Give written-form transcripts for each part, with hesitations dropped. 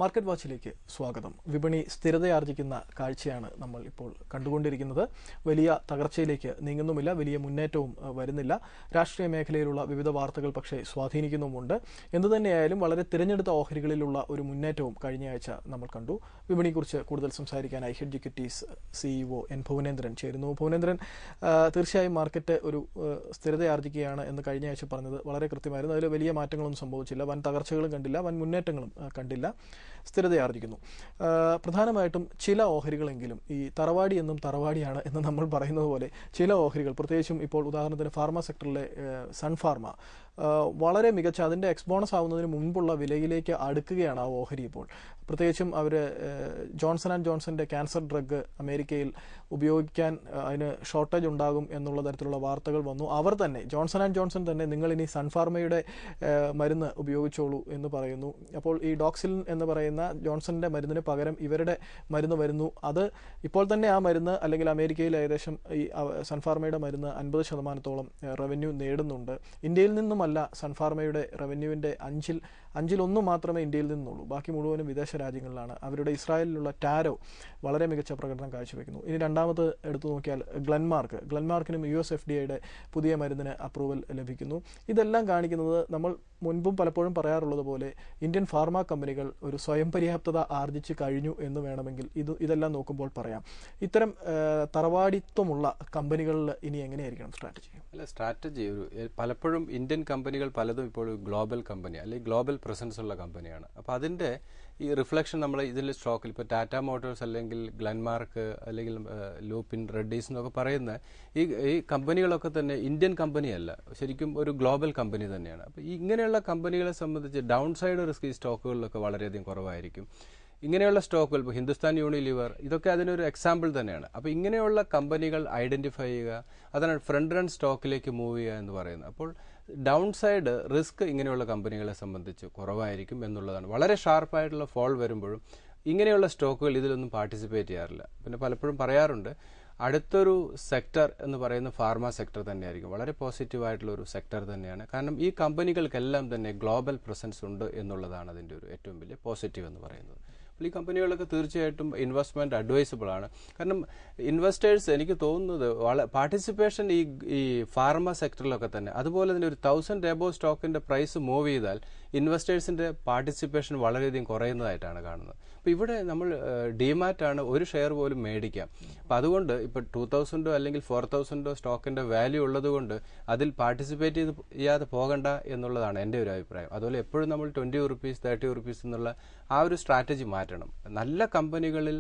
Market വാച്ചിലേക്ക് സ്വാഗതം. വിപണി സ്ഥിരതയാർജിക്കുന്ന കാഴ്ചയാണ് നമ്മൾ ഇപ്പോൾ കണ്ടുകൊണ്ടിരിക്കുന്നത്. വലിയ തകർച്ചയിലേക്ക് നീങ്ങുന്നുമില്ല, വലിയ മുന്നേറ്റവും വരുന്നില്ല. രാഷ്ട്രീയ മേഖലയിലുള്ള വിവിധ വാർത്തകൾ പക്ഷേ സ്വാധീനിക്കുന്നുമുണ്ട്. എന്തുതന്നെയായാലും വളരെ തിരഞ്ഞെടുത്ത ഓഹരികളിലുള്ള ഒരു മുന്നേറ്റവും കഴിഞ്ഞയാഴ്ച നമ്മൾ കണ്ടു. വിപണിയെക്കുറിച്ച് കൂടുതൽ സംസാരിക്കാനായി hedge equities CEO N Bhuvanendran ചേരുന്നു. ഭുവനേന്ദ്രൻ, തീർച്ചയായും മാർക്കറ്റ് ഒരു സ്ഥിരതയാർജിക്കുകയാണ് എന്ന് കഴിഞ്ഞയാഴ്ച പറഞ്ഞത് വളരെ കൃത്യമായിരുന്നു. അതിൽ വലിയ മാറ്റങ്ങളൊന്നും സംഭവിച്ചില്ല, വൻ തകർച്ചകളും കണ്ടില്ല, വൻ മുന്നേറ്റങ്ങളും കണ്ടില്ല, സ്ഥിരതയാർജിക്കുന്നു. പ്രധാനമായിട്ടും ചില ഓഹരികളെങ്കിലും ഈ തറവാടി എന്നും തറവാടിയാണ് എന്ന് നമ്മൾ പറയുന്നത് പോലെ ചില ഓഹരികൾ, പ്രത്യേകിച്ചും ഇപ്പോൾ ഉദാഹരണത്തിന് ഫാർമ സെക്ടറിലെ സൺഫാർമ വളരെ മികച്ച അതിൻ്റെ എക്സ്ബോണസ് ആവുന്നതിന് മുൻപുള്ള വിലയിലേക്ക് അടുക്കുകയാണ് ആ ഓഹരി ഇപ്പോൾ. പ്രത്യേകിച്ചും അവർ ജോൺസൺ ആൻഡ് ജോൺസന്റെ ക്യാൻസർ ഡ്രഗ് അമേരിക്കയിൽ ഉപയോഗിക്കാൻ അതിന് ഷോർട്ടേജ് ഉണ്ടാകും എന്നുള്ള തരത്തിലുള്ള വാർത്തകൾ വന്നു. അവർ തന്നെ ജോൺസൺ ആൻഡ് ജോൺസൺ തന്നെ നിങ്ങളിനി സൺഫാർമയുടെ മരുന്ന് ഉപയോഗിച്ചോളൂ എന്ന് പറയുന്നു. അപ്പോൾ ഈ ഡോക്സിലിൻ എന്ന് പറയുന്ന ജോൺസന്റെ മരുന്നിന് പകരം ഇവരുടെ മരുന്ന് വരുന്നു. അത് ഇപ്പോൾ തന്നെ ആ മരുന്ന് അല്ലെങ്കിൽ അമേരിക്കയിൽ ഏകദേശം ഈ സൺഫാർമയുടെ മരുന്ന് 50% റവന്യൂ നേടുന്നുണ്ട്. ഇന്ത്യയിൽ നിന്നുമല്ല സൺഫാർമയുടെ റവന്യൂവിൻ്റെ അഞ്ചിലൊന്ന് മാത്രമേ ഇന്ത്യയിൽ നിന്നുള്ളൂ, ബാക്കി മുഴുവനും വിദേശ രാജ്യങ്ങളിലാണ്. അവരുടെ ഇസ്രായേലിലുള്ള ടാരോ വളരെ മികച്ച പ്രകടനം കാഴ്ചവെക്കുന്നു. ഇനി രണ്ടാമത് എടുത്തു നോക്കിയാൽ ഗ്ലെൻമാർക്കിനും US FDA പുതിയ മരുന്നിന് അപ്രൂവൽ ലഭിക്കുന്നു. ഇതെല്ലാം കാണിക്കുന്നത് നമ്മൾ മുൻപും പലപ്പോഴും പറയാറുള്ളത് പോലെ ഇന്ത്യൻ ഫാർമ കമ്പനികൾ ഒരു സ്വയം പര്യാപ്തത ആർജിച്ച് കഴിഞ്ഞു എന്ന് വേണമെങ്കിൽ ഇതെല്ലാം നോക്കുമ്പോൾ പറയാം. ഇത്തരം തറവാടിത്വമുള്ള കമ്പനികളിൽ ഇനി എങ്ങനെയായിരിക്കണം സ്ട്രാറ്റജി? പലപ്പോഴും ഇന്ത്യൻ കമ്പനികൾ പലതും ഇപ്പോൾ ഗ്ലോബൽ കമ്പനി അല്ലെങ്കിൽ ഗ്ലോബൽ പ്രസൻസ് ഉള്ള കമ്പനിയാണ്. അപ്പോൾ അതിൻ്റെ ഈ റിഫ്ലക്ഷൻ നമ്മൾ ഇതിൽ സ്റ്റോക്കിൽ ഇപ്പോൾ ടാറ്റ മോട്ടോഴ്സ് അല്ലെങ്കിൽ ഗ്ലെൻമാർക്ക് അല്ലെങ്കിൽ ലൂപ്പിൻ റെഡ്ഡീസ് എന്നൊക്കെ പറയുന്ന ഈ കമ്പനികളൊക്കെ തന്നെ ഇന്ത്യൻ കമ്പനിയല്ല, ശരിക്കും ഒരു ഗ്ലോബൽ കമ്പനി തന്നെയാണ്. അപ്പോൾ ഇങ്ങനെയുള്ള കമ്പനികളെ സംബന്ധിച്ച് ഡൗൺ സൈഡ് റിസ്ക് ഈ സ്റ്റോക്കുകളിലൊക്കെ വളരെയധികം കുറവായിരിക്കും. ഇങ്ങനെയുള്ള സ്റ്റോക്കുകൾ, ഇപ്പോൾ ഹിന്ദുസ്ഥാൻ യൂണിലിവർ, ഇതൊക്കെ അതിനൊരു എക്സാമ്പിൾ തന്നെയാണ്. അപ്പോൾ ഇങ്ങനെയുള്ള കമ്പനികൾ ഐഡന്റിഫൈ ചെയ്യുക, അതാണ് ഫ്രണ്ട് റൺ സ്റ്റോക്കിലേക്ക് മൂവ് ചെയ്യുക എന്ന് പറയുന്നത്. അപ്പോൾ ഡൗൺ സൈഡ് റിസ്ക് ഇങ്ങനെയുള്ള കമ്പനികളെ സംബന്ധിച്ച് കുറവായിരിക്കും എന്നുള്ളതാണ്. വളരെ ഷാർപ്പായിട്ടുള്ള ഫോൾ വരുമ്പോഴും ഇങ്ങനെയുള്ള സ്റ്റോക്കുകൾ ഇതിലൊന്നും പാർട്ടിസിപ്പേറ്റ് ചെയ്യാറില്ല. പിന്നെ പലപ്പോഴും പറയാറുണ്ട്, അടുത്തൊരു സെക്ടർ എന്ന് പറയുന്ന ഫാർമ സെക്ടർ തന്നെയായിരിക്കും. വളരെ പോസിറ്റീവായിട്ടുള്ള ഒരു സെക്ടർ തന്നെയാണ്. കാരണം ഈ കമ്പനികൾക്കെല്ലാം തന്നെ ഗ്ലോബൽ പ്രസൻസ് ഉണ്ട് എന്നുള്ളതാണ് അതിൻ്റെ ഒരു ഏറ്റവും വലിയ പോസിറ്റീവ് എന്ന് പറയുന്നത്. ഈ കമ്പനികളൊക്കെ തീർച്ചയായിട്ടും ഇൻവെസ്റ്റ്മെന്റ് അഡ്വൈസബിൾ ആണ്. കാരണം ഇൻവെസ്റ്റേഴ്സ്, എനിക്ക് തോന്നുന്നത് പാർട്ടിസിപ്പേഷൻ ഈ ഫാർമ സെക്ടറിലൊക്കെ തന്നെ, അതുപോലെ തന്നെ ഒരു 1000 എബോവ് സ്റ്റോക്കിന്റെ പ്രൈസ് മൂവ് ചെയ്താൽ ഇൻവെസ്റ്റേഴ്സിന്റെ പാർട്ടിസിപ്പേഷൻ വളരെയധികം കുറയുന്നതായിട്ടാണ് കാണുന്നത്. അപ്പോൾ ഇവിടെ നമ്മൾ ഡിമാറ്റ് ആണ്, ഒരു ഷെയർ പോലും മേടിക്കാം. അപ്പോൾ അതുകൊണ്ട് ഇപ്പോൾ 2000 അല്ലെങ്കിൽ 4000 സ്റ്റോക്കിന്റെ വാല്യൂ ഉള്ളത് കൊണ്ട് അതിൽ പാർട്ടിസിപ്പേറ്റ് ചെയ്യാതെ പോകണ്ട എന്നുള്ളതാണ് എൻ്റെ ഒരു അഭിപ്രായം. അതുപോലെ എപ്പോഴും നമ്മൾ 20 rupees 30 rupees എന്നുള്ള ആ ഒരു സ്ട്രാറ്റജി മാറ്റണം. നല്ല കമ്പനികളിൽ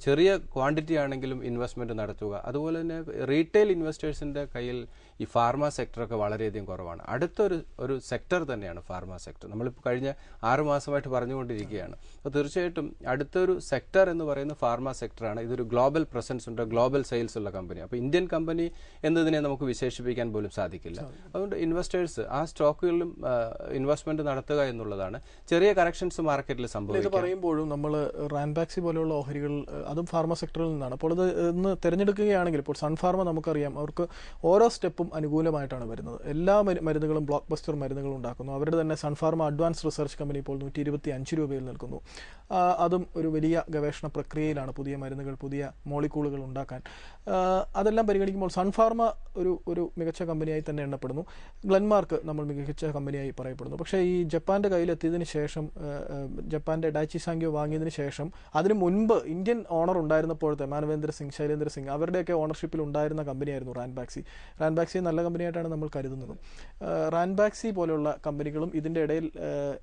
ചെറിയ ക്വാണ്ടിറ്റി ആണെങ്കിലും ഇൻവെസ്റ്റ്മെന്റ് നടത്തുക. അതുപോലെ തന്നെ റീറ്റെയിൽ ഇൻവെസ്റ്റേഴ്സിന്റെ കയ്യിൽ ഈ ഫാർമ സെക്ടറൊക്കെ വളരെയധികം കുറവാണ്. അടുത്തൊരു സെക്ടർ തന്നെയാണ് ഫാർമ സെക്ടർ. നമ്മളിപ്പോൾ കഴിഞ്ഞ 6 മാസമായിട്ട് പറഞ്ഞുകൊണ്ടിരിക്കുകയാണ്. അപ്പോൾ തീർച്ചയായിട്ടും അടുത്തൊരു സെക്ടർ എന്ന് പറയുന്ന ഫാർമ സെക്ടറാണ്. ഇതൊരു ഗ്ലോബൽ പ്രസൻസ് ഉണ്ട്, ഗ്ലോബൽ സെയിൽസ് ഉള്ള കമ്പനി. അപ്പോൾ ഇന്ത്യൻ കമ്പനി എന്നതിനെ നമുക്ക് വിശേഷിപ്പിക്കാൻ പോലും സാധിക്കില്ല. അതുകൊണ്ട് ഇൻവെസ്റ്റേഴ്സ് ആ സ്റ്റോക്കുകളിലും ഇൻവെസ്റ്റ്മെന്റ് നടത്തുക എന്നുള്ളതാണ്. ചെറിയ കറക്ഷൻസ് മാർക്കറ്റിൽ സംഭവിക്കും. ഇത് പറയുമ്പോഴും നമ്മൾ റാൻബാക്സി പോലെയുള്ള ഓഹരികൾ, അതും ഫാർമ സെക്ടറിൽ നിന്നാണ്. അപ്പോൾ ഇത് ഇന്ന് തിരഞ്ഞെടുക്കുകയാണെങ്കിൽ ഇപ്പോൾ സൺഫാർമ നമുക്കറിയാം, അവർക്ക് ഓരോ സ്റ്റെപ്പും അനുകൂലമായിട്ടാണ് വരുന്നത്. എല്ലാ മരുന്നുകളും ബ്ലോക്ക് ബസ്റ്റർ മരുന്നുകൾ ഉണ്ടാക്കുന്നു. അവരുടെ തന്നെ സൺഫാർമ അഡ്വാൻസ് റിസർച്ച് കമ്പനി ഇപ്പോൾ 125 രൂപയിൽ നിൽക്കുന്നു. അതും ഒരു വലിയ ഗവേഷണ പ്രക്രിയയിലാണ്, പുതിയ മരുന്നുകൾ, പുതിയ മോളിക്യൂളുകൾ ഉണ്ടാക്കാൻ. അതെല്ലാം പരിഗണിക്കുമ്പോൾ സൺഫാർമ ഒരു മികച്ച കമ്പനിയായി തന്നെ എണ്ണപ്പെടുന്നു. ഗ്ലെൻമാർക്ക് നമ്മൾ മികച്ച കമ്പനിയായി പറയപ്പെടുന്നു. പക്ഷേ ഈ ജപ്പാന്റെ കയ്യിലെത്തിയതിന് ശേഷം, ജപ്പാന്റെ ഡാച്ചി സാങ്യോ വാങ്ങിയതിന് ശേഷം, അതിന് മുൻപ് ഇന്ത്യൻ ഓണർ ഉണ്ടായിരുന്നപ്പോഴത്തെ മാനവേന്ദ്ര സിംഗ്, ശൈലേന്ദ്ര സിംഗ്, അവരുടെയൊക്കെ ഓണർഷിപ്പിൽ ഉണ്ടായിരുന്ന കമ്പനിയായിരുന്നു റാൻബാക്സി നല്ല കമ്പനിയായിട്ടാണ് നമ്മൾ കരുതുന്നത്. റാൻബാക്സി പോലെയുള്ള കമ്പനികളും ഇതിന്റെ ഇടയിൽ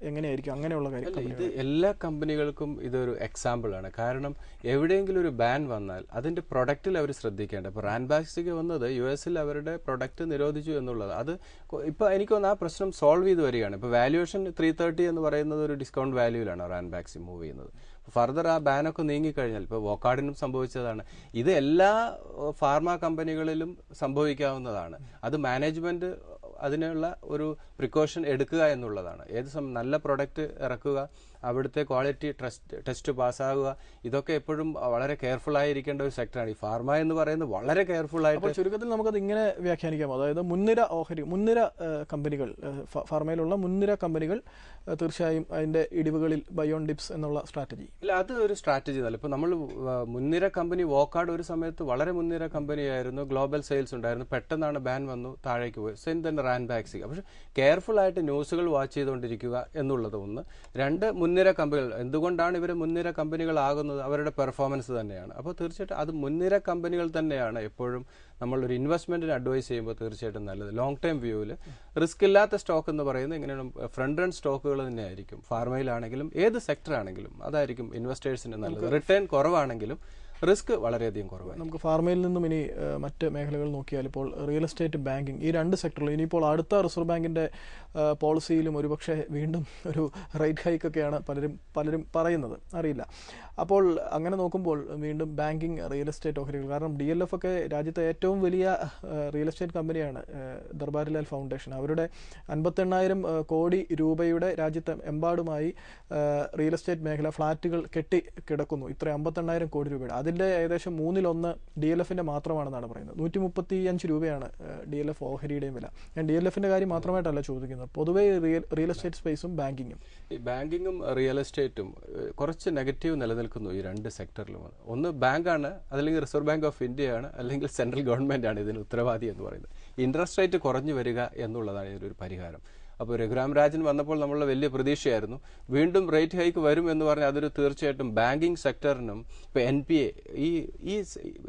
എങ്ങനെയായിരിക്കും അങ്ങനെയുള്ള കാര്യം? ഇത് എല്ലാ കമ്പനികൾക്കും ഇതൊരു എക്സാമ്പിൾ ആണ്. കാരണം എവിടെയെങ്കിലും ഒരു ബാൻ വന്നാൽ അതിന്റെ പ്രൊഡക്റ്റിൽ അവർ ശ്രദ്ധിക്കേണ്ടത്. ഇപ്പോൾ റാൻബാക്സിക്ക് വന്നത് US അവരുടെ പ്രൊഡക്റ്റ് നിരോധിച്ചു എന്നുള്ളത്. അത് ഇപ്പോൾ എനിക്ക് തോന്നുന്നു ആ പ്രശ്നം സോൾവ് ചെയ്ത് വരികയാണ്. ഇപ്പോൾ വാല്യുവേഷൻ 330 എന്ന് പറയുന്നത് ഒരു ഡിസ്കൗണ്ട് വാല്യൂവിലാണ് റാൻബാക്സി മൂവ് ചെയ്യുന്നത്. ഫർദർ ആ ബാനൊക്കെ നീങ്ങിക്കഴിഞ്ഞാൽ, ഇപ്പോൾ വോക്കാർഡിനും സംഭവിച്ചതാണ്, ഇത് എല്ലാ ഫാർമ കമ്പനികളിലും സംഭവിക്കാവുന്നതാണ്. അത് മാനേജ്മെന്റ് അതിനുള്ള ഒരു പ്രിക്കോഷൻ എടുക്കുക എന്നുള്ളതാണ്. നല്ല പ്രൊഡക്റ്റ് ഇറക്കുക, അവിടുത്തെ ക്വാളിറ്റി ടെസ്റ്റ് പാസ്സാകുക, ഇതൊക്കെ എപ്പോഴും വളരെ കെയർഫുൾ ആയിരിക്കേണ്ട ഒരു സെക്ടറാണ്. ഈ ഫാർമ എന്ന് പറയുന്നത് വളരെ കെയർഫുൾ ആയിട്ട്. ചുരുക്കത്തിൽ നമുക്കത് ഇങ്ങനെ വ്യാഖ്യാനിക്കാം, അതായത് മുൻനിര കമ്പനികൾ, ഫാർമയിലുള്ള മുൻനിര കമ്പനികൾ തീർച്ചയായും അതിന്റെ ഇടിവുകളിൽ ബൈ ഓൺ ഡിപ്സ് എന്നുള്ള സ്ട്രാറ്റജി ഇല്ല, അത് ഒരു സ്ട്രാറ്റജി അല്ല. ഇപ്പൊ നമ്മൾ മുൻനിര കമ്പനി വോക്കാർഡ് ഒരു സമയത്ത് വളരെ മുൻനിര കമ്പനിയായിരുന്നു, ഗ്ലോബൽ സെയിൽസ് ഉണ്ടായിരുന്നു, പെട്ടെന്നാണ് ബാൻ വന്നു, താഴേക്ക് പോയി, സെയിം തന്നെ റാൻ ബാക്സി. പക്ഷെ കെയർഫുൾ ആയിട്ട് ന്യൂസുകൾ വാച്ച് ചെയ്തുകൊണ്ടിരിക്കുക എന്നുള്ളത് ഒന്ന്. രണ്ട്, മുൻനിര കമ്പനികൾ, എന്തുകൊണ്ടാണ് ഇവർ മുൻനിര കമ്പനികളാകുന്നത്? അവരുടെ പെർഫോമൻസ് തന്നെയാണ്. അപ്പോൾ തീർച്ചയായിട്ടും അത് മുൻനിര കമ്പനികൾ തന്നെയാണ് എപ്പോഴും നമ്മളൊരു ഇൻവെസ്റ്റ്മെന്റിന് അഡ്വൈസ് ചെയ്യുമ്പോൾ തീർച്ചയായിട്ടും നല്ലത്. ലോങ് ടൈം വ്യൂവിൽ റിസ്ക് ഇല്ലാത്ത സ്റ്റോക്ക് എന്ന് പറയുന്നത് ഇങ്ങനെയാണ്, ഫ്രണ്ട് റൺ സ്റ്റോക്കുകൾ തന്നെയായിരിക്കും. ഫാർമയിലാണെങ്കിലും ഏത് സെക്ടർ ആണെങ്കിലും അതായിരിക്കും ഇൻവെസ്റ്റേഴ്സിന് നല്ലത്. റിട്ടേൺ കുറവാണെങ്കിലും റിസ്ക് വളരെയധികം കുറവാണ്. നമുക്ക് ഫാർമയിൽ നിന്നും ഇനി മറ്റ് മേഖലകൾ നോക്കിയാൽ ഇപ്പോൾ റിയൽ എസ്റ്റേറ്റ്, ബാങ്കിങ്, ഈ രണ്ട് സെക്ടറിലും ഇനിയിപ്പോൾ അടുത്ത റിസർവ് ബാങ്കിന്റെ പോളിസിയിലും ഒരുപക്ഷെ വീണ്ടും ഒരു റേറ്റ് ഹൈക്ക് ഒക്കെയാണ് പലരും പറയുന്നത്, അറിയില്ല. അപ്പോൾ അങ്ങനെ നോക്കുമ്പോൾ വീണ്ടും ബാങ്കിങ്, റിയൽ എസ്റ്റേറ്റ് ഓഹരികൾ, കാരണം DLF ഒക്കെ രാജ്യത്തെ ഏറ്റവും വലിയ റിയൽ എസ്റ്റേറ്റ് കമ്പനിയാണ്, ദർബാരിലാൽ ഫൗണ്ടേഷൻ. അവരുടെ 58,000 കോടി രൂപയുടെ രാജ്യത്തെ എമ്പാടുമായി റിയൽ എസ്റ്റേറ്റ് മേഖല ഫ്ളാറ്റുകൾ കിടക്കുന്നു. ഇത്ര 58,000 കോടി രൂപയുടെ അതിന്റെ ഏകദേശം 1/3 DLFന്റെ മാത്രമാണെന്നാണ് പറയുന്നത്. 135 രൂപയാണ് DLF ഓഹരിയുടെയും വില. ഞാൻ DLFന്റെ കാര്യം മാത്രമായിട്ടല്ല ചോദിക്കുന്നത്, പൊതുവേ റിയൽ എസ്റ്റേറ്റ് സ്പേസും ബാങ്കിങ്ങും. ഈ ബാങ്കിങ്ങും റിയൽ എസ്റ്റേറ്റും കുറച്ച് നെഗറ്റീവ് നിലനിൽക്കുന്നു ഈ രണ്ട് സെക്ടറിലും. ഒന്ന് ബാങ്കാണ്, അതല്ലെങ്കിൽ റിസർവ് ബാങ്ക് ഓഫ് ഇന്ത്യയാണ്, അല്ലെങ്കിൽ സെൻട്രൽ ഗവൺമെന്റ് ആണ് ഇതിന് ഉത്തരവാദി എന്ന് പറയുന്നത്. ഇൻട്രസ്റ്റ് റേറ്റ് കുറഞ്ഞു വരിക എന്നുള്ളതാണ് ഇതിനൊരു പരിഹാരം. അപ്പോൾ രഘുറാം രാജൻ വന്നപ്പോൾ നമ്മളുടെ വലിയ പ്രതീക്ഷയായിരുന്നു വീണ്ടും റേറ്റ് ഹൈക്ക് വരും എന്ന് പറഞ്ഞാൽ അതൊരു തീർച്ചയായിട്ടും ബാങ്കിങ് സെക്ടറിനും ഇപ്പോൾ NPA, ഈ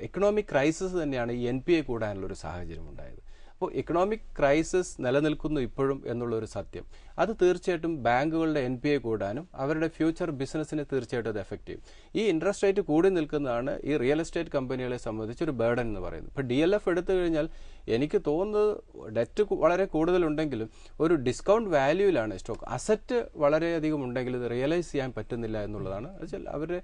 എക്കണോമിക് ക്രൈസിസ് തന്നെയാണ് ഈ NPA കൂടാനുള്ളൊരു സാഹചര്യം ഉണ്ടായത്. അപ്പോൾ എക്കണോമിക് ക്രൈസിസ് നിലനിൽക്കുന്നു ഇപ്പോഴും എന്നുള്ളൊരു സത്യം. അത് തീർച്ചയായിട്ടും ബാങ്കുകളുടെ NPA കൂടാനും അവരുടെ ഫ്യൂച്ചർ ബിസിനസ്സിനെ തീർച്ചയായിട്ടും അത് എഫക്റ്റ് ചെയ്യും. ഈ ഇൻട്രസ്റ്റ് റേറ്റ് കൂടി നിൽക്കുന്നതാണ് ഈ റിയൽ എസ്റ്റേറ്റ് കമ്പനികളെ സംബന്ധിച്ചൊരു ബേർഡൻ എന്ന് പറയുന്നത്. ഇപ്പോൾ DLF എടുത്തു കഴിഞ്ഞാൽ എനിക്ക് തോന്നുന്നത് ഡെറ്റ് വളരെ കൂടുതലുണ്ടെങ്കിലും ഒരു ഡിസ്കൗണ്ട് വാല്യൂവിലാണ് സ്റ്റോക്ക്. അസറ്റ് വളരെയധികം ഉണ്ടെങ്കിൽ ഇത് റിയലൈസ് ചെയ്യാൻ പറ്റുന്നില്ല എന്നുള്ളതാണ്. വെച്ചാൽ അവരുടെ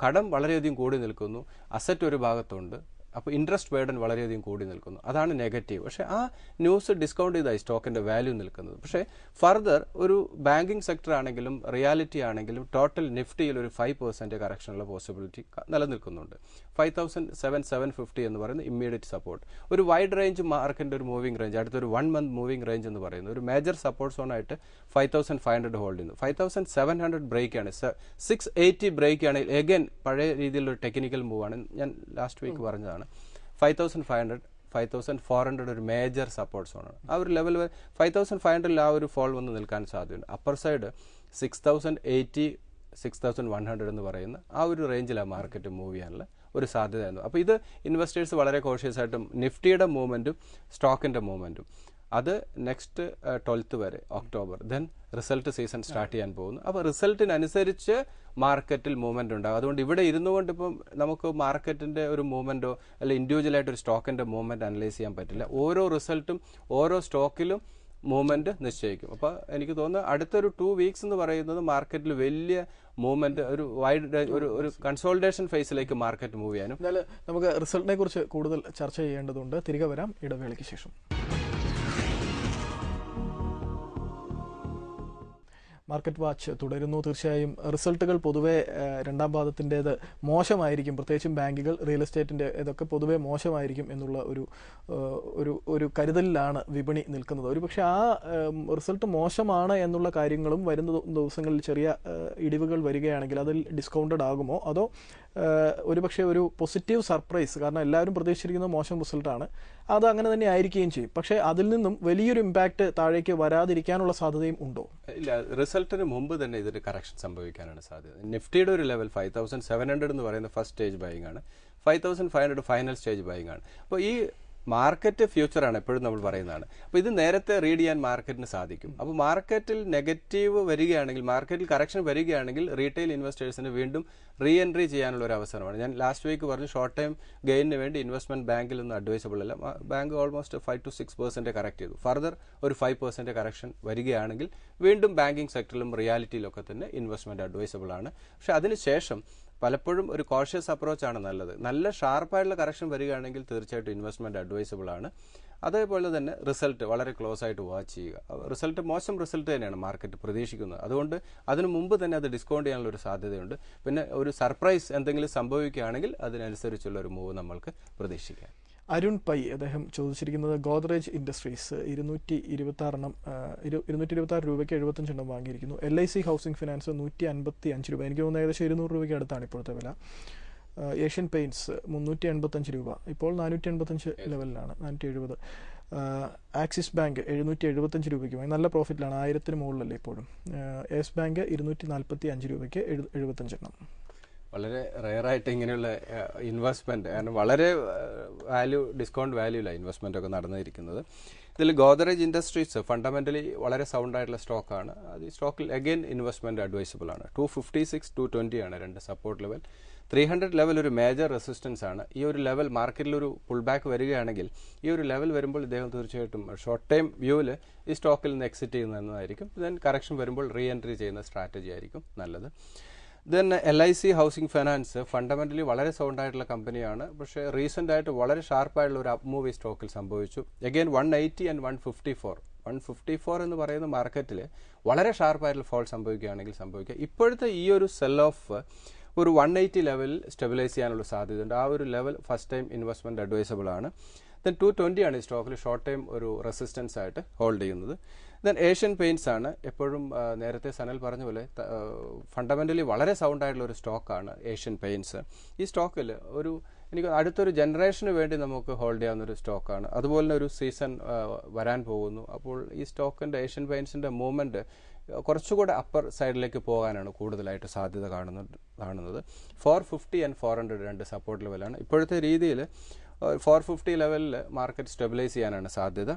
കടം വളരെയധികം കൂടി നിൽക്കുന്നു, അസറ്റ് ഒരു ഭാഗത്തുണ്ട്, അപ്പോൾ ഇൻട്രസ്റ്റ് ബേർഡൻ വളരെയധികം കൂടി നിൽക്കുന്നു, അതാണ് നെഗറ്റീവ്. പക്ഷേ ആ ന്യൂസ് ഡിസ്കൗണ്ട് ചെയ്തായി സ്റ്റോക്കിന്റെ വാല്യൂ നിൽക്കുന്നത്. പക്ഷേ ഫർദർ ഒരു ബാങ്കിങ് സെക്ടർ ആണെങ്കിലും റിയാലിറ്റി ആണെങ്കിലും ടോട്ടൽ നിഫ്റ്റിയിൽ ഒരു 5% കറക്ഷനുള്ള പോസിബിലിറ്റി നിലനിൽക്കുന്നുണ്ട്. 5,750 എന്ന് പറയുന്ന ഇമ്മീഡിയറ്റ് സപ്പോർട്ട്, ഒരു വൈഡ് റേഞ്ച് മാർക്കറ്റിന്റെ ഒരു മൂവിംഗ് റേഞ്ച്, അടുത്തൊരു 1 month മൂവിംഗ് റേഞ്ച് എന്ന് പറയുന്നത് ഒരു മേജർ സപ്പോർട്ട് സോൺ ആയിട്ട് 5,500 ഹോൾഡ് ചെയ്യുന്നു. 5,700 ബ്രേക്ക് ആണ്, 680 ബ്രേക്ക് ആണ്. എഗൈൻ പഴയ രീതിയിലുള്ള ടെക്നിക്കൽ മൂവ് ആണ്, ഞാൻ ലാസ്റ്റ് വീക്ക് പറഞ്ഞതാണ്. 5,500, 5,400 ഒരു മേജർ സപ്പോർട്ട് സോണാണ്. ആ ഒരു ലെവൽ 5,500 ആ ഒരു ഫോൾ വന്ന് നിൽക്കാൻ സാധ്യതയുണ്ട്. അപ്പർ സൈഡ് 6,080, 6,100 എന്ന് പറയുന്ന ആ ഒരു റേഞ്ചിലാണ് മാർക്കറ്റ് മൂവ് ചെയ്യാനുള്ള ഒരു സാധ്യതയായിരുന്നു. അപ്പോൾ ഇത് ഇൻവെസ്റ്റേഴ്സ് വളരെ കോഷ്യസ് ആയിട്ടും നിഫ്റ്റിയുടെ മൂവ്മെന്റും സ്റ്റോക്കിന്റെ മൂവ്മെന്റും അത് നെക്സ്റ്റ് 12th വരെ, October, then result season start ചെയ്യാൻ പോകുന്നു. അപ്പോൾ റിസൾട്ടിനനുസരിച്ച് മാർക്കറ്റിൽ മൂവ്മെന്റ് ഉണ്ടാകും. അതുകൊണ്ട് ഇവിടെ ഇരുന്നു കൊണ്ട് ഇപ്പം നമുക്ക് മാർക്കറ്റിന്റെ ഒരു മൂവ്മെന്റോ അല്ലെങ്കിൽ ഇൻഡിവിജ്വൽ ആയിട്ട് ഒരു സ്റ്റോക്കിന്റെ മൂവ്മെന്റ് അനലൈസ് ചെയ്യാൻ പറ്റില്ല. ഓരോ റിസൾട്ടും ഓരോ സ്റ്റോക്കിലും മൂവ്മെന്റ് നിശ്ചയിക്കും. അപ്പോൾ എനിക്ക് തോന്നുന്നു അടുത്തൊരു 2 weeks എന്ന് പറയുന്നത് മാർക്കറ്റിൽ വലിയ മൂവ്മെന്റ്, ഒരു വൈഡ് ഒരു കൺസോൾട്ടേഷൻ ഫേസിലേക്ക് മാർക്കറ്റ് മൂവ് ചെയ്യാനും. എന്നാലും നമുക്ക് റിസൾട്ടിനെ കുറിച്ച് കൂടുതൽ ചർച്ച ചെയ്യേണ്ടതുണ്ട്. തിരികെ വരാം ഇടവേളയ്ക്ക് ശേഷം. മാർക്കറ്റ് വാച്ച് തുടരുന്നു. തീർച്ചയായും റിസൾട്ടുകൾ പൊതുവെ രണ്ടാം പാദത്തിൻ്റേത് മോശമായിരിക്കും, പ്രത്യേകിച്ചും ബാങ്കുകൾ, റിയൽ എസ്റ്റേറ്റിൻ്റെ ഇതൊക്കെ പൊതുവെ മോശമായിരിക്കും എന്നുള്ള ഒരു കരുതലിലാണ് വിപണി നിൽക്കുന്നത്. ഒരു പക്ഷേ ആ റിസൾട്ട് മോശമാണ് എന്നുള്ള കാര്യങ്ങളും വരുന്ന ദിവസങ്ങളിൽ ചെറിയ ഇടിവുകൾ വരികയാണെങ്കിൽ അതിൽ ഡിസ്കൗണ്ടഡ് ആകുമോ, അതോ ഒരുപക്ഷെ ഒരു പോസിറ്റീവ് സർപ്രൈസ്, കാരണം എല്ലാവരും പ്രതീക്ഷിച്ചിരിക്കുന്നത് മോശം റിസൾട്ടാണ്, അത് അങ്ങനെ തന്നെ ആയിരിക്കുകയും ചെയ്യും, പക്ഷേ അതിൽ നിന്നും വലിയൊരു ഇമ്പാക്റ്റ് താഴേക്ക് വരാതിരിക്കാനുള്ള സാധ്യതയും ഉണ്ടോ? ഇല്ല, റിസൾട്ടിന് മുമ്പ് തന്നെ ഇതൊരു കറക്ഷൻ സംഭവിക്കാനാണ് സാധ്യത. നിഫ്റ്റിയുടെ ഒരു ലെവൽ 5,700 എന്ന് പറയുന്ന ഫസ്റ്റ് സ്റ്റേജ് ബൈയിങ് ആണ്, 5,500 ഫൈനൽ സ്റ്റേജ് ബൈയിങ് ആണ്. അപ്പോൾ ഈ മാർക്കറ്റ് ഫ്യൂച്ചറാണ് എപ്പോഴും നമ്മൾ പറയുന്നതാണ്. അപ്പോൾ ഇത് നേരത്തെ റീഡ് ചെയ്യാൻ മാർക്കറ്റിന് സാധിക്കും. അപ്പോൾ മാർക്കറ്റിൽ നെഗറ്റീവ് വരികയാണെങ്കിൽ, മാർക്കറ്റിൽ കറക്ഷൻ വരികയാണെങ്കിൽ റീറ്റെയിൽ ഇൻവെസ്റ്റേഴ്സിന് വീണ്ടും റീ എൻട്രി ചെയ്യാനുള്ള ഒരു അവസരമാണ്. ഞാൻ ലാസ്റ്റ് വീക്ക് പറഞ്ഞു ഷോർട്ട് ടൈം ഗെയിനിന് വേണ്ടി ഇൻവെസ്റ്റ്മെന്റ് ബാങ്കിലൊന്നും അഡ്വൈസബിൾ അല്ല. ബാങ്ക് ഓൾമോസ്റ്റ് 5 to 6% കറക്റ്റ് ചെയ്തു. ഫർദർ ഒരു 5% കറക്ഷൻ വരികയാണെങ്കിൽ വീണ്ടും ബാങ്കിങ് സെക്ടറിലും റിയാലിറ്റിയിലൊക്കെ തന്നെ ഇൻവെസ്റ്റ്മെന്റ് അഡ്വൈസബിൾ ആണ്. പക്ഷെ അതിനുശേഷം പലപ്പോഴും ഒരു കോഷ്യസ് അപ്രോച്ചാണ് നല്ലത്. നല്ല ഷാർപ്പായിട്ടുള്ള കറക്ഷൻ വരികയാണെങ്കിൽ തീർച്ചയായിട്ടും ഇൻവെസ്റ്റ്മെന്റ് അഡ്വൈസബിൾ ആണ്. അതേപോലെ തന്നെ റിസൾട്ട് വളരെ ക്ലോസ് ആയിട്ട് വാച്ച് ചെയ്യുക. റിസൾട്ട് മോശം റിസൾട്ട് തന്നെയാണ് മാർക്കറ്റ് പ്രതീക്ഷിക്കുന്നത്. അതുകൊണ്ട് അതിനു മുമ്പ് തന്നെ അത് ഡിസ്കൗണ്ട് ചെയ്യാനുള്ള ഒരു സാധ്യതയുണ്ട്. പിന്നെ ഒരു സർപ്രൈസ് എന്തെങ്കിലും സംഭവിക്കുകയാണെങ്കിൽ അതിനനുസരിച്ചുള്ള ഒരു മൂവ് നമ്മൾക്ക് പ്രതീക്ഷിക്കാം. അരുൺ പൈ അദ്ദേഹം ചോദിച്ചിരിക്കുന്നത് ഗോദ്രേജ് ഇൻഡസ്ട്രീസ് 226 രൂപയ്ക്ക് 75 വാങ്ങിയിരിക്കുന്നു. LIC ഹൗസിംഗ് ഫിനാൻസ് 155 രൂപ, എനിക്ക് തോന്നുന്നു ഏകദേശം 200 രൂപയ്ക്ക് അടുത്താണ് ഇപ്പോഴത്തെ വില. ഏഷ്യൻ പെയിൻറ്റ്സ് 385 രൂപ, ഇപ്പോൾ 485 ലെവലിലാണ്, 470. ആക്സിസ് ബാങ്ക് 775 രൂപയ്ക്ക് വാങ്ങി, നല്ല പ്രോഫിറ്റിലാണ്, 1000 മുകളിലല്ലേ ഇപ്പോഴും. യെസ് ബാങ്ക് 245 രൂപയ്ക്ക് 75. വളരെ റെയറായിട്ട് ഇങ്ങനെയുള്ള ഇൻവെസ്റ്റ്മെൻറ്റ്, കാരണം വളരെ ഡിസ്കൗണ്ട് വാല്യൂലാണ് ഇൻവെസ്റ്റ്മെൻ്റ് ഒക്കെ നടന്നിരിക്കുന്നത്. ഇതിൽ ഗോദ്രേജ് ഇൻഡസ്ട്രീസ് ഫണ്ടമെൻ്റലി വളരെ സൗണ്ട് ആയിട്ടുള്ള സ്റ്റോക്കാണ്. അത് ഈ സ്റ്റോക്കിൽ അഗെയിൻ ഇൻവെസ്റ്റ്മെൻറ്റ് അഡ്വൈസബിൾ ആണ്. 256, 220 ആണ് രണ്ട് സപ്പോർട്ട് ലെവൽ. 300 ലെവൽ ഒരു മേജർ റെസിസ്റ്റൻസ് ആണ്. ഈ ഒരു ലെവൽ മാർക്കറ്റിലൊരു പുൾ ബാക്ക് വരികയാണെങ്കിൽ ഈ ഒരു ലെവൽ വരുമ്പോൾ ഇദ്ദേഹം തീർച്ചയായിട്ടും ഷോർട്ട് ടൈം വ്യൂവിൽ ഈ സ്റ്റോക്കിൽ നിന്ന് എക്സിറ്റ് ചെയ്യുന്നതായിരിക്കും. ദെൻ കറക്ഷൻ വരുമ്പോൾ റീ എൻട്രി ചെയ്യുന്ന സ്ട്രാറ്റജി ആയിരിക്കും നല്ലത്. Then LIC housing finance fundamentally വളരെ സൗണ്ട് ആയിട്ടുള്ള കമ്പനിയാണ്. പക്ഷേ റീസെൻ്റ് ആയിട്ട് വളരെ ഷാർപ്പായിട്ടുള്ള ഒരു അപ്പ് മൂവ് ഈ സ്റ്റോക്കിൽ സംഭവിച്ചു. അഗെയിൻ 180 and 154 എന്ന് പറയുന്ന മാർക്കറ്റിൽ വളരെ ഷാർപ്പായിട്ടുള്ള ഫോൾ സംഭവിക്കുകയാണെങ്കിൽ സംഭവിക്കുക. ഇപ്പോഴത്തെ ഈ ഒരു സെൽ ഓഫ് ഒരു 180 ലെവലിൽ സ്റ്റെബിലൈസ് ചെയ്യാനുള്ള സാധ്യതയുണ്ട്. ആ ഒരു level first time investment advisable ആണ്. ദെൻ 220 ആണ് ഈ സ്റ്റോക്കിൽ ഷോർട്ട് ടൈം ഒരു റെസിസ്റ്റൻസ് ആയിട്ട് ഹോൾഡ് ചെയ്യുന്നത്. ദെൻ ഏഷ്യൻ പെയിൻറ്റ്സ് ആണ് എപ്പോഴും നേരത്തെ സനൽ പറഞ്ഞ പോലെ ഫണ്ടമെൻ്റലി വളരെ സൗണ്ട് ആയിട്ടുള്ള ഒരു സ്റ്റോക്കാണ് ഏഷ്യൻ പെയിൻറ്റ്സ്. ഈ സ്റ്റോക്കിൽ എനിക്ക് അടുത്തൊരു ജനറേഷന് വേണ്ടി നമുക്ക് ഹോൾഡ് ചെയ്യാവുന്ന ഒരു സ്റ്റോക്കാണ്. അതുപോലെ തന്നെ ഒരു സീസൺ വരാൻ പോകുന്നു. അപ്പോൾ ഈ സ്റ്റോക്കിൻ്റെ ഏഷ്യൻ പെയിൻറ്റ്സിൻ്റെ മൂവ്മെൻറ്റ് കുറച്ചുകൂടെ അപ്പർ സൈഡിലേക്ക് പോകാനാണ് കൂടുതലായിട്ട് സാധ്യത കാണുന്നത്. 450 and 400 രണ്ട് സപ്പോർട്ട് ലെവലാണ്. ഇപ്പോഴത്തെ രീതിയിൽ 450 ലെവലിൽ മാർക്കറ്റ് സ്റ്റെബിലൈസ് ചെയ്യാനാണ് സാധ്യത.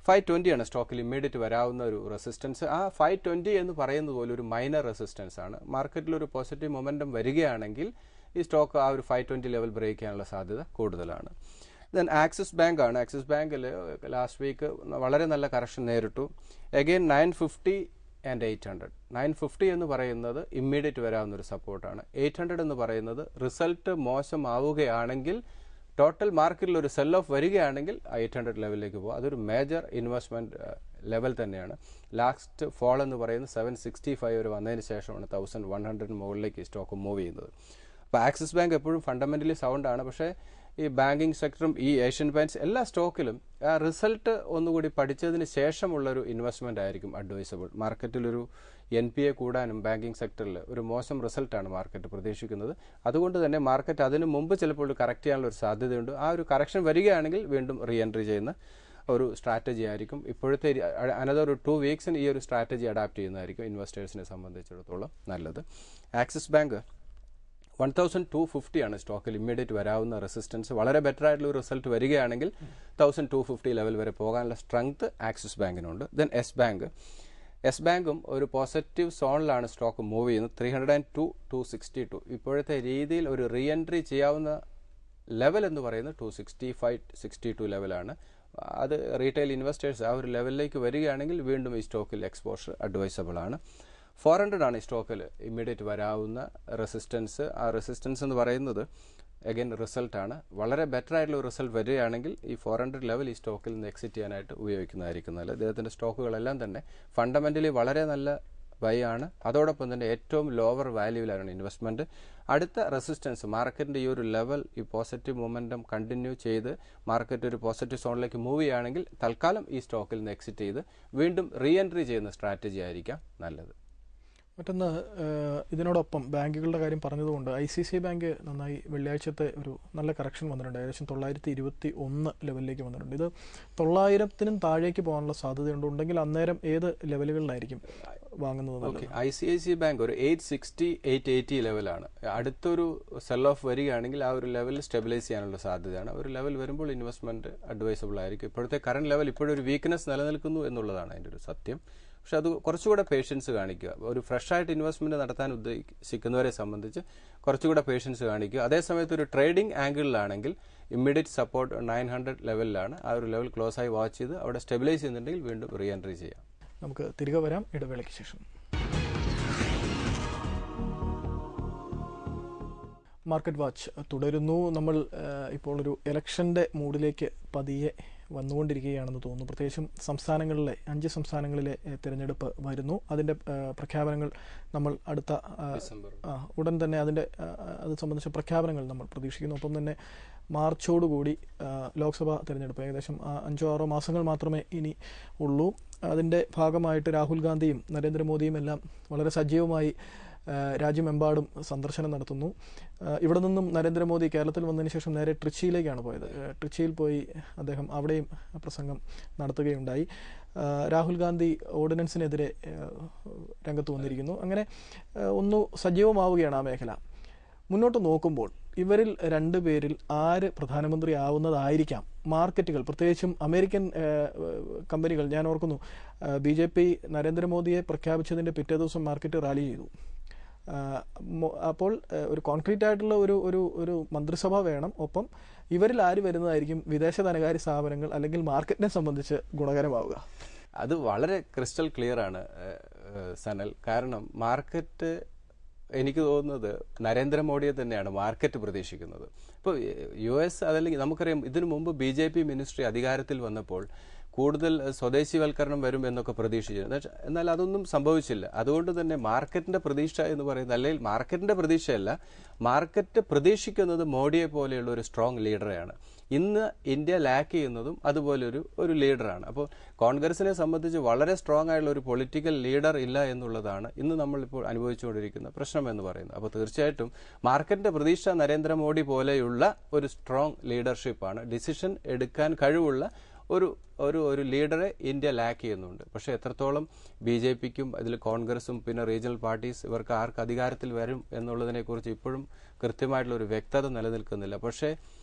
520 ആണ് സ്റ്റോക്കിൽ ഇമ്മീഡിയറ്റ് വരാവുന്ന ഒരു റെസിസ്റ്റൻസ്. ആ 520 എന്ന് പറയുന്നത് പോലെ ഒരു മൈനർ റെസിസ്റ്റൻസ് ആണ്. മാർക്കറ്റിലൊരു പോസിറ്റീവ് മൊമെൻറ്റം വരികയാണെങ്കിൽ ഈ സ്റ്റോക്ക് ആ ഒരു 520 ലെവൽ ബ്രേക്ക് ചെയ്യാനുള്ള സാധ്യത കൂടുതലാണ്. ദെൻ ആക്സിസ് ബാങ്ക് ആണ്. ആക്സിസ് ബാങ്കിൽ ലാസ്റ്റ് വീക്ക് വളരെ നല്ല കറക്ഷൻ നേരിട്ടു. Again 950 and 800. 950 എന്ന് പറയുന്നത് ഇമ്മീഡിയറ്റ് വരാവുന്ന ഒരു സപ്പോർട്ടാണ്. 800 എന്ന് പറയുന്നത് റിസൾട്ട് മോശമാവുകയാണെങ്കിൽ ടോട്ടൽ മാർക്കറ്റിൽ ഒരു സെൽ ഓഫ് വരികയാണെങ്കിൽ 800 ലെവലിലേക്ക് പോകും. അതൊരു മേജർ ഇൻവെസ്റ്റ്മെൻറ്റ് ലെവൽ തന്നെയാണ്. ലാസ്റ്റ് ഫോൾ എന്ന് പറയുന്നത് 765 വരെ വന്നതിന് ശേഷമാണ് 1100 മുകളിലേക്ക് ഈ സ്റ്റോക്ക് മൂവ് ചെയ്യുന്നത്. അപ്പോൾ ആക്സിസ് ബാങ്ക് എപ്പോഴും ഫണ്ടമെൻ്റലി സൗണ്ടാണ്. പക്ഷേ ഈ ബാങ്കിങ് സെക്ടറും ഈ ഏഷ്യൻ പെയിൻറ്റ്സ് എല്ലാ സ്റ്റോക്കിലും ആ റിസൾട്ട് ഒന്നുകൂടി പഠിച്ചതിന് ശേഷമുള്ളൊരു ഇൻവെസ്റ്റ്മെൻ്റ് ആയിരിക്കും അഡ്വൈസബിൾ. മാർക്കറ്റിലൊരു NPA കൂടാനും ബാങ്കിങ് സെക്ടറിൽ ഒരു മോശം റിസൾട്ടാണ് മാർക്കറ്റ് പ്രതീക്ഷിക്കുന്നത്. അതുകൊണ്ട് തന്നെ മാർക്കറ്റ് അതിന് മുമ്പ് ചിലപ്പോൾ കറക്റ്റ് ചെയ്യാനുള്ള ഒരു സാധ്യതയുണ്ട്. ആ ഒരു കറക്ഷൻ വരികയാണെങ്കിൽ വീണ്ടും റീ എൻട്രി ചെയ്യുന്ന ഒരു സ്ട്രാറ്റജി ആയിരിക്കും. ഇപ്പോഴത്തെ അനദർ ഒരു 2 വീക്സിന് ഈ ഒരു സ്ട്രാറ്റജി അഡാപ്റ്റ് ചെയ്യുന്നതായിരിക്കും ഇൻവെസ്റ്റേഴ്സിനെ സംബന്ധിച്ചിടത്തോളം നല്ലത്. ആക്സിസ് ബാങ്ക് 1250 ആണ് സ്റ്റോക്കിൽ ഇമ്മീഡിയറ്റ് വരാവുന്ന റെസിസ്റ്റൻസ്. വളരെ ബെറ്റർ ആയിട്ടുള്ള ഒരു റിസൾട്ട് വരികയാണെങ്കിൽ 1250 ലെവൽ വരെ പോകാനുള്ള സ്ട്രെങ്ത് ആക്സിസ് ബാങ്കിനുണ്ട്. ദെൻ എസ് ബാങ്കും ഒരു പോസിറ്റീവ് സോണിലാണ് സ്റ്റോക്ക് മൂവ് ചെയ്യുന്നത്. 302, 262 ഇപ്പോഴത്തെ രീതിയിൽ ഒരു റീ എൻട്രി ചെയ്യാവുന്ന ലെവൽ എന്ന് പറയുന്നത് 265, 62 ലെവലാണ്. അത് റീറ്റെയിൽ ഇൻവെസ്റ്റേഴ്സ് ആ ഒരു ലെവലിലേക്ക് വരികയാണെങ്കിൽ വീണ്ടും ഈ സ്റ്റോക്കിൽ എക്സ്പോഷർ അഡ്വൈസബിൾ ആണ്. 400 ആണ് ഈ സ്റ്റോക്കിൽ ഇമ്മീഡിയറ്റ് വരാവുന്ന റെസിസ്റ്റൻസ്. ആ റെസിസ്റ്റൻസ് എന്ന് പറയുന്നത് അഗൈൻ റിസൾട്ടാണ്. വളരെ ബെറ്റർ ആയിട്ടുള്ള ഒരു റിസൾട്ട് വരികയാണെങ്കിൽ ഈ 400 ലെവൽ ഈ സ്റ്റോക്കിൽ നിന്ന് എക്സിറ്റ് ചെയ്യാനായിട്ട് ഉപയോഗിക്കുന്നതായിരിക്കും നല്ലത്. അദ്ദേഹത്തിൻ്റെ സ്റ്റോക്കുകളെല്ലാം തന്നെ ഫണ്ടമെൻ്റലി വളരെ നല്ല ബൈ ആണ്. അതോടൊപ്പം തന്നെ ഏറ്റവും ലോവർ വാല്യൂവിലാണ് ഇൻവെസ്റ്റ്മെൻറ്റ്. അടുത്ത റെസിസ്റ്റൻസ് മാർക്കറ്റിൻ്റെ ഈ ഒരു ലെവൽ ഈ പോസിറ്റീവ് മൊമെൻറ്റം കണ്ടിന്യൂ ചെയ്ത് മാർക്കറ്റ് ഒരു പോസിറ്റീവ് സോണിലേക്ക് മൂവ് ചെയ്യുകയാണെങ്കിൽ തൽക്കാലം ഈ സ്റ്റോക്കിൽ നിന്ന് എക്സിറ്റ് ചെയ്ത് വീണ്ടും റീ എൻട്രി ചെയ്യുന്ന സ്ട്രാറ്റജി ആയിരിക്കാം നല്ലത്. മറ്റൊന്ന്, ഇതിനോടൊപ്പം ബാങ്കുകളുടെ കാര്യം പറഞ്ഞതുകൊണ്ട് ICICI ബാങ്ക് നന്നായി വെള്ളിയാഴ്ചത്തെ ഒരു നല്ല കറക്ഷൻ വന്നിട്ടുണ്ട്. ഏകദേശം 921 ലെവലിലേക്ക് വന്നിട്ടുണ്ട്. ഇത് 900-നും താഴേക്ക് പോകാനുള്ള സാധ്യതയുണ്ട്. ഉണ്ടെങ്കിൽ അന്നേരം ഏത് ലെവലുകളിലായിരിക്കും വാങ്ങുന്നത്? ICICI ബാങ്ക് ഒരു 860, 880 ലെവലാണ്. അടുത്തൊരു സെൽ ഓഫ് വരികയാണെങ്കിൽ ആ ഒരു ലെവലിൽ സ്റ്റെബിലൈസ് ചെയ്യാനുള്ള സാധ്യതയാണ്. ഒരു ലെവൽ വരുമ്പോൾ ഇൻവെസ്റ്റ്മെൻറ്റ് അഡ്വൈസബിൾ ആയിരിക്കും. ഇപ്പോഴത്തെ കറണ്ട് ലെവൽ ഇപ്പോഴൊരു വീക്ക്നെസ് നിലനിൽക്കുന്നു എന്നുള്ളതാണ് അതിൻ്റെ ഒരു സത്യം. പക്ഷെ അത് കുറച്ചുകൂടെ പേഷ്യൻസ് കാണിക്കുക. ഒരു ഫ്രഷ് ആയിട്ട് ഇൻവെസ്റ്റ്മെൻറ്റ് നടത്താൻ ഉദ്ദേശിക്കുന്നവരെ സംബന്ധിച്ച് കുറച്ചുകൂടെ പേഷ്യൻസ് കാണിക്കുക. അതേസമയത്ത് ഒരു ട്രേഡിംഗ് ആംഗിളിലാണെങ്കിൽ ഇമ്മീഡിയറ്റ് സപ്പോർട്ട് 900 ലെവലിലാണ്. ആ ഒരു ലെവൽ ക്ലോസ് ആയി വാച്ച് ചെയ്ത് അവിടെ സ്റ്റെബിലൈസ് ചെയ്യുന്നുണ്ടെങ്കിൽ വീണ്ടും റീ എൻട്രി ചെയ്യാം. നമുക്ക് തിരികെ വരാം ഇടവേളയ്ക്ക് ശേഷം. മാർക്കറ്റ് വാച്ച് തുടരുന്നു. നമ്മൾ ഇപ്പോൾ ഒരു ഇലക്ഷൻ്റെ മൂഡിലേക്ക് പതിയെ വന്നുകൊണ്ടിരിക്കുകയാണെന്ന് തോന്നുന്നു. പ്രത്യേകിച്ചും സംസ്ഥാനങ്ങളിലെ 5 സംസ്ഥാനങ്ങളിലെ തിരഞ്ഞെടുപ്പ് വരുന്നു. അതിൻ്റെ പ്രഖ്യാപനങ്ങൾ നമ്മൾ അടുത്ത ഉടൻ തന്നെ അത് സംബന്ധിച്ച പ്രഖ്യാപനങ്ങൾ നമ്മൾ പ്രതീക്ഷിക്കുന്നു. ഒപ്പം തന്നെ മാർച്ചോടുകൂടി ലോക്സഭാ തിരഞ്ഞെടുപ്പ് ഏകദേശം 5-6 മാസങ്ങൾ മാത്രമേ ഇനി ഉള്ളൂ. അതിൻ്റെ ഭാഗമായിട്ട് രാഹുൽ ഗാന്ധിയും നരേന്ദ്രമോദിയും എല്ലാം വളരെ സജീവമായി രാജ്യമെമ്പാടും സന്ദർശനം നടത്തുന്നു. ഇവിടെ നിന്നും നരേന്ദ്രമോദി കേരളത്തിൽ വന്നതിന് ശേഷം നേരെ ട്രിച്ചിയിലേക്കാണ് പോയത്. ട്രിച്ചിയിൽ പോയി അദ്ദേഹം അവിടെയും പ്രസംഗം നടത്തുകയുണ്ടായി. രാഹുൽ ഗാന്ധി ഓർഡിനൻസിനെതിരെ രംഗത്ത് വന്നിരിക്കുന്നു. അങ്ങനെ ഒന്ന് സജീവമാവുകയാണ് ആ മേഖല. മുന്നോട്ട് നോക്കുമ്പോൾ ഇവരിൽ 2 പേരിൽ ആര് പ്രധാനമന്ത്രി ആവുന്നതായിരിക്കാം? മാർക്കറ്റുകൾ, പ്രത്യേകിച്ചും അമേരിക്കൻ കമ്പനികൾ, ഞാൻ ഓർക്കുന്നു BJP നരേന്ദ്രമോദിയെ പ്രഖ്യാപിച്ചതിൻ്റെ പിറ്റേ ദിവസം മാർക്കറ്റ് റാലി ചെയ്തു. അപ്പോൾ ഒരു കോൺക്രീറ്റ് ആയിട്ടുള്ള ഒരു മന്ത്രിസഭ വേണം. ഒപ്പം ഇവരിൽ ആര് വരുന്നതായിരിക്കും വിദേശ ധനകാര്യ സ്ഥാപനങ്ങൾ അല്ലെങ്കിൽ മാർക്കറ്റിനെ സംബന്ധിച്ച് ഗുണകരമാവുക? അത് വളരെ ക്രിസ്റ്റൽ ക്ലിയർ ആണ് സനൽ. കാരണം മാർക്കറ്റ്, എനിക്ക് തോന്നുന്നത് നരേന്ദ്രമോദിയെ തന്നെയാണ് മാർക്കറ്റ് പ്രതീക്ഷിക്കുന്നത്. ഇപ്പോൾ US അതല്ലെങ്കിൽ നമുക്കറിയാം, ഇതിനു മുമ്പ് BJP മിനിസ്ട്രി അധികാരത്തിൽ വന്നപ്പോൾ കൂടുതൽ സ്വദേശിവൽക്കരണം വരും എന്നൊക്കെ പ്രതീക്ഷിച്ചിരുന്നു. എന്നാൽ അതൊന്നും സംഭവിച്ചില്ല. അതുകൊണ്ട് തന്നെ മാർക്കറ്റിന്റെ പ്രതീക്ഷ എന്ന് പറയുന്നത്, അല്ലെങ്കിൽ മാർക്കറ്റിന്റെ പ്രതീക്ഷയല്ല, മാർക്കറ്റ് പ്രതീക്ഷിക്കുന്നത് മോഡിയെ പോലെയുള്ള ഒരു സ്ട്രോങ് ലീഡറെയാണ്. ഇന്ന് ഇന്ത്യ ലാക്ക് ചെയ്യുന്നതും അതുപോലെ ഒരു ലീഡറാണ്. അപ്പോൾ കോൺഗ്രസിനെ സംബന്ധിച്ച് വളരെ സ്ട്രോങ് ആയിട്ടുള്ള ഒരു പൊളിറ്റിക്കൽ ലീഡർ ഇല്ല എന്നുള്ളതാണ് ഇന്ന് നമ്മളിപ്പോൾ അനുഭവിച്ചുകൊണ്ടിരിക്കുന്ന പ്രശ്നം എന്ന് പറയുന്നത്. അപ്പോൾ തീർച്ചയായിട്ടും മാർക്കറ്റിന്റെ പ്രതീക്ഷ നരേന്ദ്രമോദി പോലെയുള്ള ഒരു സ്ട്രോങ് ലീഡർഷിപ്പാണ്. ഡിസിഷൻ എടുക്കാൻ കഴിവുള്ള ഒരു ലീഡറെ ഇന്ത്യ ലാക്ക് ചെയ്യുന്നുണ്ട്. പക്ഷെ എത്രത്തോളം BJPക്കും അതിൽ കോൺഗ്രസും പിന്നെ റീജിയണൽ പാർട്ടീസ് ഇവർക്ക് ആർക്ക് അധികാരത്തിൽ വരും എന്നുള്ളതിനെക്കുറിച്ച് ഇപ്പോഴും കൃത്യമായിട്ടുള്ള ഒരു വ്യക്തത നിലനിൽക്കുന്നില്ല. പക്ഷേ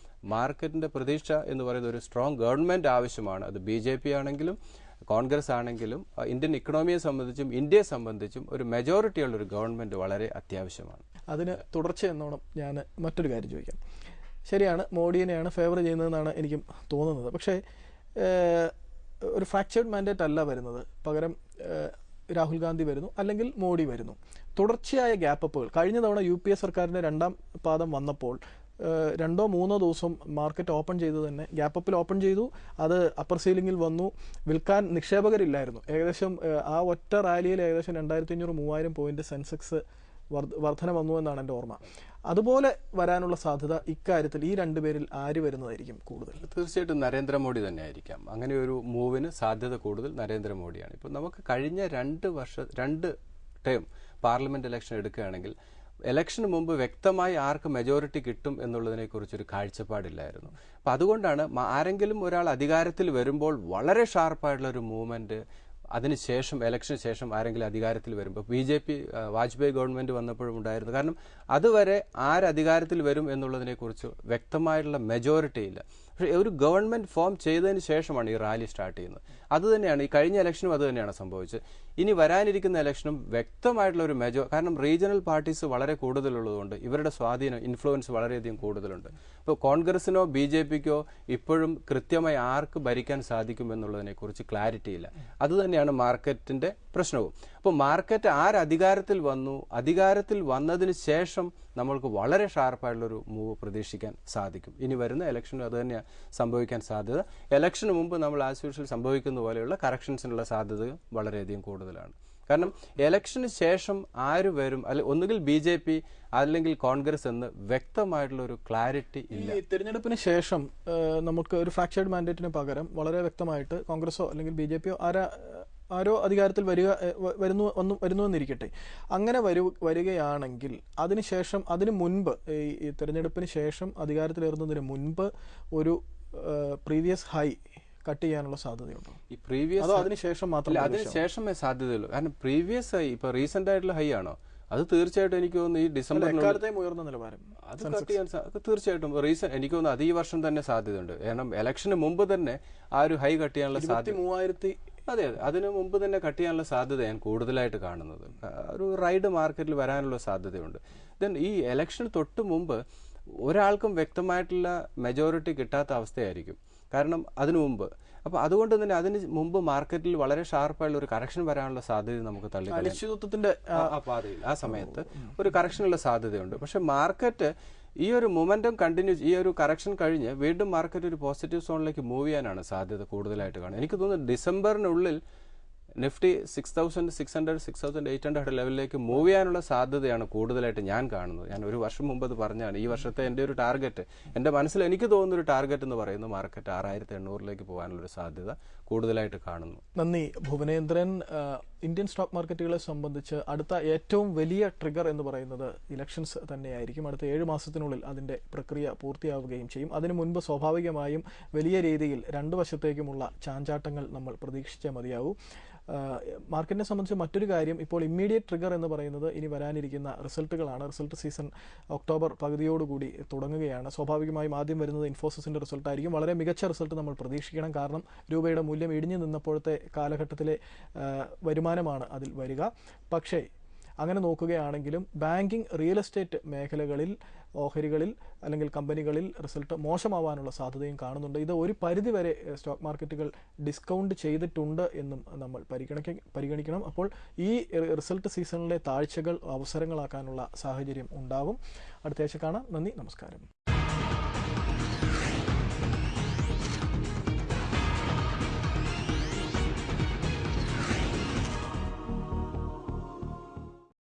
മാർക്കറ്റിന്റെ പ്രതീക്ഷ എന്ന് പറയുന്ന ഒരു സ്ട്രോങ് ഗവൺമെന്റ് ആവശ്യമാണ്. അത് BJP ആണെങ്കിലും കോൺഗ്രസ് ആണെങ്കിലും ഇന്ത്യൻ ഇക്കണോമിയെ സംബന്ധിച്ചും ഇന്ത്യയെ സംബന്ധിച്ചും ഒരു മെജോറിറ്റിയുള്ള ഒരു ഗവൺമെന്റ് വളരെ അത്യാവശ്യമാണ്. അതിന് തുടർച്ച എന്നോണം ഞാൻ മറ്റൊരു കാര്യം ചോദിക്കാം. ശരിയാണ്, മോഡിയെയാണ് ഫേവർ ചെയ്യുന്നതെന്നാണ് എനിക്കും തോന്നുന്നത്. പക്ഷേ ഒരു ഫ്രാക്ചേർഡ് മാൻഡേറ്റ് അല്ല വരുന്നത്. പകരം രാഹുൽ ഗാന്ധി വരുന്നു, അല്ലെങ്കിൽ മോഡി വരുന്നു. തുടർച്ചയായ ഗ്യാപ്പപ്പുകൾ കഴിഞ്ഞ തവണ UPA സർക്കാരിൻ്റെ 2ാം പാദം വന്നപ്പോൾ 2-3 ദിവസം മാർക്കറ്റ് ഓപ്പൺ ചെയ്ത് തന്നെ ഗ്യാപ്പപ്പിൽ ഓപ്പൺ ചെയ്തു. അത് അപ്പർ സീലിംഗിൽ വന്നു. വിൽക്കാൻ നിക്ഷേപകരില്ലായിരുന്നു. ഏകദേശം ആ ഒറ്റ റാലിയിൽ ഏകദേശം 2500-3000 പോയിന്റ് സെൻസെക്സ് വർധന വന്നു എന്നാണ് എൻ്റെ ഓർമ്മ. അതുപോലെ വരാനുള്ള സാധ്യത ഇക്കാര്യത്തിൽ ഈ 2 പേരിൽ ആര് വരുന്നതായിരിക്കും കൂടുതൽ? തീർച്ചയായിട്ടും നരേന്ദ്രമോദി തന്നെ ആയിരിക്കാം. അങ്ങനെ ഒരു മൂവിന് സാധ്യത കൂടുതൽ നരേന്ദ്രമോദിയാണ്. ഇപ്പോൾ നമുക്ക് കഴിഞ്ഞ 2 ടേം പാർലമെന്റ് ഇലക്ഷൻ എടുക്കുകയാണെങ്കിൽ ഇലക്ഷന് മുമ്പ് വ്യക്തമായി ആർക്ക് മെജോറിറ്റി കിട്ടും എന്നുള്ളതിനെ കുറിച്ചൊരു കാഴ്ചപ്പാടില്ലായിരുന്നു. അപ്പം അതുകൊണ്ടാണ് ആരെങ്കിലും ഒരാൾ അധികാരത്തിൽ വരുമ്പോൾ വളരെ ഷാർപ്പായിട്ടുള്ള ഒരു മൂവ്മെന്റ്, അതിനുശേഷം ഇലക്ഷന് ശേഷം ആരെങ്കിലും അധികാരത്തിൽ വരുമ്പോൾ BJP വാജ്പേയി ഗവൺമെന്റ് വന്നപ്പോഴും ഉണ്ടായിരുന്നു. കാരണം അതുവരെ അധികാരത്തിൽ വരും എന്നുള്ളതിനെക്കുറിച്ച് വ്യക്തമായിട്ടുള്ള മെജോറിറ്റി ഇല്ല. പക്ഷേ ഒരു ഗവൺമെന്റ് ഫോം ചെയ്തതിന് ശേഷമാണ് ഈ റാലി സ്റ്റാർട്ട് ചെയ്യുന്നത്. അതുതന്നെയാണ് ഈ കഴിഞ്ഞ ഇലക്ഷനും അതുതന്നെയാണ് സംഭവിച്ചത്. ഇനി വരാനിരിക്കുന്ന ഇലക്ഷനും വ്യക്തമായിട്ടുള്ള ഒരു കാരണം റീജിയണൽ പാർട്ടീസ് വളരെ കൂടുതലുള്ളതുകൊണ്ട് ഇവരുടെ സ്വാധീനം, ഇൻഫ്ലുവൻസ് വളരെയധികം കൂടുതലുണ്ട്. ഇപ്പോൾ കോൺഗ്രസിനോ BJPക്കോ ഇപ്പോഴും കൃത്യമായി ആർക്ക് ഭരിക്കാൻ സാധിക്കും എന്നുള്ളതിനെക്കുറിച്ച് ക്ലാരിറ്റി ഇല്ല. അതുതന്നെയാണ് മാർക്കറ്റിന്റെ പ്രശ്നവും. അപ്പോൾ മാർക്കറ്റ് അധികാരത്തിൽ വന്നു, അധികാരത്തിൽ വന്നതിന് ശേഷം നമ്മൾക്ക് വളരെ ഷാർപ്പായിട്ടുള്ളൊരു മൂവ് പ്രതീക്ഷിക്കാൻ സാധിക്കും. ഇനി വരുന്ന ഇലക്ഷനും അത് തന്നെയാണ് സംഭവിക്കാൻ സാധ്യത. ഇലക്ഷന് മുമ്പ് നമ്മൾ ആസ് യൂഷ്വൽ സംഭവിക്കുന്ന പോലെയുള്ള കറക്ഷൻസിനുള്ള സാധ്യത വളരെയധികം കൂടുതലാണ്. കാരണം ഇലക്ഷന് ശേഷം ആര് വരും, അല്ലെങ്കിൽ ഒന്നുകിൽ BJP അല്ലെങ്കിൽ കോൺഗ്രസ് എന്ന് വ്യക്തമായിട്ടുള്ള ഒരു ക്ലാരിറ്റി ഇല്ല. ഈ തിരഞ്ഞെടുപ്പിന് ശേഷം നമുക്ക് ഒരു ഫ്രാക്ചേർഡ് മാൻഡേറ്റിന് പകരം വളരെ വ്യക്തമായിട്ട് കോൺഗ്രസോ അല്ലെങ്കിൽ BJPയോ ആരോ അധികാരത്തിൽ വരുന്നുവെന്നിരിക്കട്ടെ. അങ്ങനെ വരികയാണെങ്കിൽ അതിനുശേഷം, അതിന് മുൻപ്, ഈ തെരഞ്ഞെടുപ്പിന് ശേഷം അധികാരത്തിലേറുന്നതിന് മുൻപ് ഒരു പ്രീവിയസ് ഹൈ കട്ട് ചെയ്യാനുള്ള സാധ്യതയുണ്ടോ? ഈ പ്രീവിയസ് അതോ അതിനുശേഷം മാത്രമേ? അതിനുശേഷമേ സാധ്യതയുള്ളൂ. കാരണം പ്രീവിയസ് ഹൈ ഇപ്പൊ റീസെന്റ് ആയിട്ടുള്ള ഹൈ ആണോ? അത് തീർച്ചയായിട്ടും എനിക്ക് തോന്നുന്നു ഈ ഡിസംബറിൽ ഉയർന്ന നിലവാരം അത് കട്ട് ചെയ്യാൻ തീർച്ചയായിട്ടും എനിക്ക് തോന്നുന്നു അത് ഈ വർഷം തന്നെ സാധ്യതയുണ്ട്. കാരണം ഇലക്ഷന് മുമ്പ് തന്നെ ഒരു ഹൈ കട്ട് ചെയ്യാനുള്ള സാധ്യത, അതെ, അതിനു മുമ്പ് തന്നെ കട്ട് ചെയ്യാനുള്ള സാധ്യത ഞാൻ കൂടുതലായിട്ട് കാണുന്നത്. ഒരു റൈഡ് മാർക്കറ്റിൽ വരാനുള്ള സാധ്യതയുണ്ട്. ദെൻ ഈ ഇലക്ഷന് തൊട്ട് മുമ്പ് ഒരാൾക്കും വ്യക്തമായിട്ടുള്ള മെജോറിറ്റി കിട്ടാത്ത അവസ്ഥയായിരിക്കും. കാരണം അതിനു മുമ്പ്. അപ്പോൾ അതുകൊണ്ട് തന്നെ അതിന് മുമ്പ് മാർക്കറ്റിൽ വളരെ ഷാർപ്പായുള്ള ഒരു കറക്ഷൻ വരാനുള്ള സാധ്യത നമുക്ക് അനിശ്ചിതത്വത്തിന്റെ പാതയിൽ ആ സമയത്ത് ഒരു കറക്ഷനുള്ള സാധ്യതയുണ്ട്. പക്ഷെ മാർക്കറ്റ് ഈ ഒരു മൊമെന്റം കണ്ടിന്യൂ, ഈ ഒരു കറക്ഷൻ കഴിഞ്ഞ് വീണ്ടും മാർക്കറ്റ് ഒരു പോസിറ്റീവ് സോണിലേക്ക് മൂവ് ചെയ്യാനാണ് സാധ്യത കൂടുതലായിട്ട് കാണുന്നത്. എനിക്ക് തോന്നുന്നു ഡിസംബറിനുള്ളിൽ നിഫ്റ്റി 6600 6800 ലെവലിലേക്ക് മൂവ് ചെയ്യാനുള്ള സാധ്യതയാണ് കൂടുതലായിട്ട് ഞാൻ കാണുന്നത്. ഞാൻ ഒരു വർഷം മുമ്പ് അത് പറഞ്ഞാണ്. ഈ വർഷത്തെ എൻ്റെ ഒരു ടാർഗറ്റ്, എൻ്റെ മനസ്സിൽ എനിക്ക് തോന്നുന്ന ഒരു ടാർഗറ്റ് എന്ന് പറയുന്നത് മാർക്കറ്റ് 6800 പോകാനുള്ളൊരു സാധ്യത കൂടുതലായിട്ട് കാണുന്നു. നന്ദി ഭുവനേന്ദ്രൻ. ഇന്ത്യൻ സ്റ്റോക്ക് മാർക്കറ്റുകളെ സംബന്ധിച്ച് അടുത്ത ഏറ്റവും വലിയ ട്രിഗർ എന്ന് പറയുന്നത് ഇലക്ഷൻസ് തന്നെയായിരിക്കും. അടുത്ത 7 മാസത്തിനുള്ളിൽ അതിൻ്റെ പ്രക്രിയ പൂർത്തിയാവുകയും ചെയ്യും. അതിനു മുൻപ് സ്വാഭാവികമായും വലിയ രീതിയിൽ രണ്ട് വശത്തേക്കുമുള്ള ചാഞ്ചാട്ടങ്ങൾ നമ്മൾ പ്രതീക്ഷിച്ചേ മതിയാവൂ. മാർക്കറ്റിനെ സംബന്ധിച്ച് മറ്റൊരു കാര്യം, ഇപ്പോൾ ഇമ്മീഡിയറ്റ് ട്രിഗർ എന്ന് പറയുന്നത് ഇനി വരാനിരിക്കുന്ന റിസൾട്ടുകളാണ്. റിസൾട്ട് സീസൺ ഒക്ടോബർ പകുതിയോടുകൂടി തുടങ്ങുകയാണ്. സ്വാഭാവികമായും ആദ്യം വരുന്നത് ഇൻഫോസിസിൻ്റെ റിസൾട്ടായിരിക്കും. വളരെ മികച്ച റിസൾട്ട് നമ്മൾ പ്രതീക്ഷിക്കണം. കാരണം രൂപയുടെ മൂല്യം ഇടിഞ്ഞു നിന്നപ്പോഴത്തെ കാലഘട്ടത്തിലെ വരുമാനമാണ് അതിൽ വരിക. പക്ഷേ അങ്ങനെ നോക്കുകയാണെങ്കിലും ബാങ്കിങ്, റിയൽ എസ്റ്റേറ്റ് മേഖലകളിൽ, ഓഹരികളിൽ അല്ലെങ്കിൽ കമ്പനികളിൽ റിസൾട്ട് മോശമാവാനുള്ള സാധ്യതയും കാണുന്നുണ്ട്. ഇത് ഒരു പരിധിവരെ സ്റ്റോക്ക് മാർക്കറ്റുകൾ ഡിസ്കൗണ്ട് ചെയ്തിട്ടുണ്ട് എന്നും നമ്മൾ പരിഗണിക്കണം. അപ്പോൾ ഈ റിസൾട്ട് സീസണിലെ താഴ്ചകൾ അവസരങ്ങളാക്കാനുള്ള സാഹചര്യം ഉണ്ടാവും. അടുത്ത ആഴ്ച കാണാം. നന്ദി, നമസ്കാരം.